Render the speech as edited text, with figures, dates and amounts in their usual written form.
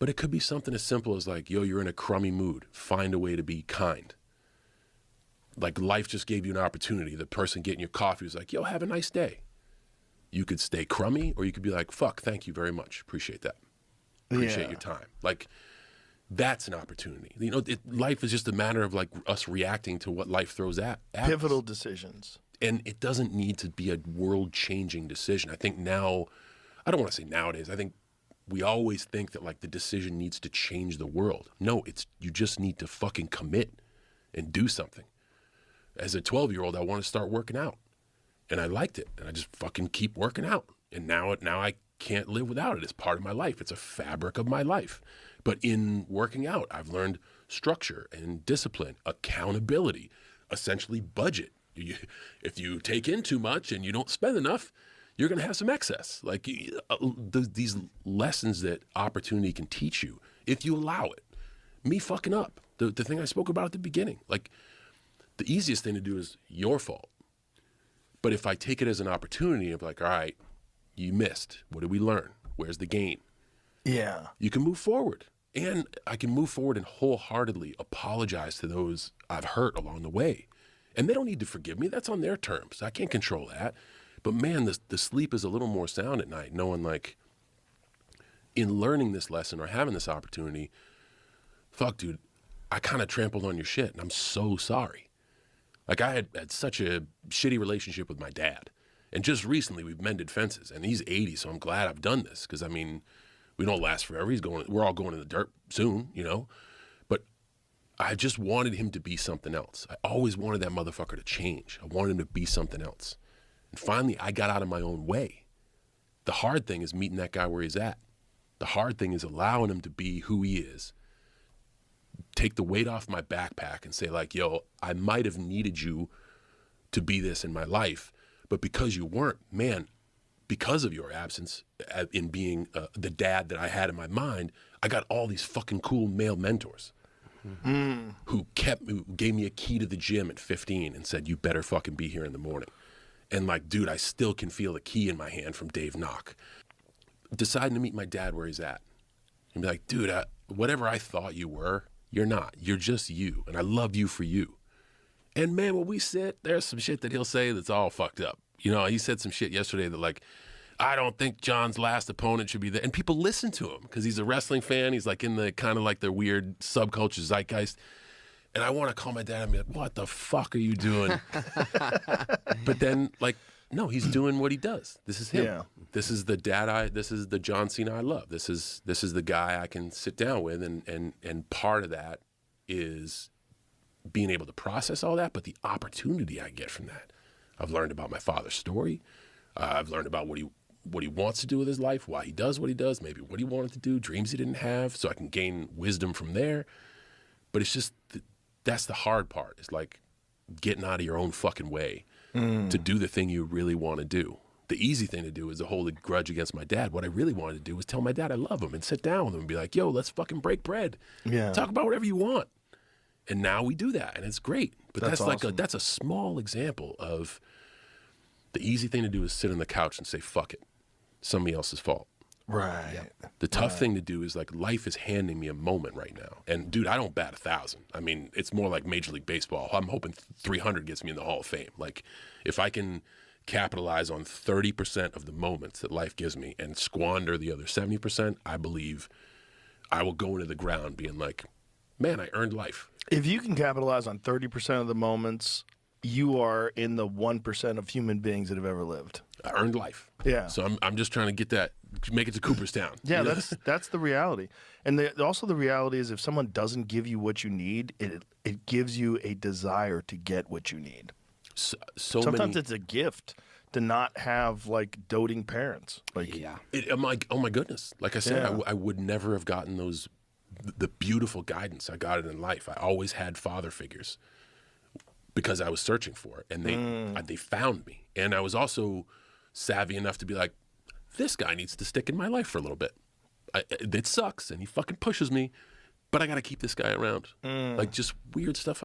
But it could be something as simple as like, yo, you're in a crummy mood. Find a way to be kind. Like life just gave you an opportunity. The person getting your coffee was like, yo, have a nice day. You could stay crummy, or you could be like, fuck, thank you very much. Appreciate that. Appreciate your time. Like, that's an opportunity. You know, life is just a matter of like us reacting to what life throws at Pivotal us. decisions. And it doesn't need to be a world-changing decision. I think now, I don't want to say nowadays, I think we always think that like the decision needs to change the world. No, you just need to fucking commit and do something. As a 12-year-old, I want to start working out. And I liked it. And I just fucking keep working out. And now I can't live without it. It's part of my life. It's a fabric of my life. But in working out, I've learned structure and discipline, accountability, essentially budget. If you take in too much and you don't spend enough, you're going to have some excess. Like these lessons that opportunity can teach you, if you allow it. Me fucking up, the thing I spoke about at the beginning. Like the easiest thing to do is your fault. But if I take it as an opportunity of like, all right, you missed. What did we learn? Where's the gain? Yeah. You can move forward. And I can move forward and wholeheartedly apologize to those I've hurt along the way. And they don't need to forgive me. That's on their terms. I can't control that. But man, the sleep is a little more sound at night, knowing like in learning this lesson or having this opportunity, fuck, dude, I kind of trampled on your shit and I'm so sorry. Like I had such a shitty relationship with my dad. And just recently we've mended fences and he's 80, so I'm glad I've done this. Cause I mean, we don't last forever. We're all going in the dirt soon, you know? But I just wanted him to be something else. I always wanted that motherfucker to change. I wanted him to be something else. And finally, I got out of my own way. The hard thing is meeting that guy where he's at. The hard thing is allowing him to be who he is. Take the weight off my backpack and say like, yo, I might have needed you to be this in my life, but because you weren't, man, because of your absence in being the dad that I had in my mind, I got all these fucking cool male mentors who gave me a key to the gym at 15 and said, you better fucking be here in the morning. And like, dude, I still can feel the key in my hand from Dave Knock. Deciding to meet my dad where he's at. And be like, dude, whatever I thought you were, you're not. You're just you. And I love you for you. And man, when we sit, there's some shit that he'll say that's all fucked up. You know, he said some shit yesterday that like, I don't think John's last opponent should be there. And people listen to him because he's a wrestling fan. He's like in the kind of like the weird subculture zeitgeist. And I want to call my dad and be like, what the fuck are you doing? But then like, no, he's doing what he does. This is him. Yeah. This is the this is the John Cena I love. This is the guy I can sit down with. And part of that is being able to process all that, but the opportunity I get from that. I've learned about my father's story. I've learned about what he wants to do with his life, why he does what he does, maybe what he wanted to do, dreams he didn't have, so I can gain wisdom from there. But it's just, that's the hard part. It's like getting out of your own fucking way to do the thing you really want to do. The easy thing to do is to hold a grudge against my dad. What I really wanted to do was tell my dad I love him and sit down with him and be like, yo, let's fucking break bread. Yeah. Talk about whatever you want. And now we do that, and it's great. But that's awesome. Like that's a small example of the easy thing to do is sit on the couch and say, fuck it. Somebody else's fault. Right. Yeah. The tough thing to do is like life is handing me a moment right now. And dude, I don't bat 1,000. I mean, it's more like Major League Baseball. I'm hoping 300 gets me in the Hall of Fame. Like if I can capitalize on 30% of the moments that life gives me and squander the other 70%, I believe I will go into the ground being like, man, I earned life. If you can capitalize on 30% of the moments, you are in the 1% of human beings that have ever lived. I earned life. Yeah. So I'm just trying to get that, make it to Cooperstown. Yeah, that's the reality. And also the reality is if someone doesn't give you what you need, it gives you a desire to get what you need. Sometimes it's a gift to not have like doting parents. Like, yeah. Oh my goodness. Like I said, I would never have gotten the beautiful guidance I got in life. I always had father figures because I was searching for it, and they found me. And I was also savvy enough to be like, this guy needs to stick in my life for a little bit. It sucks, and he fucking pushes me, but I got to keep this guy around. Like just weird stuff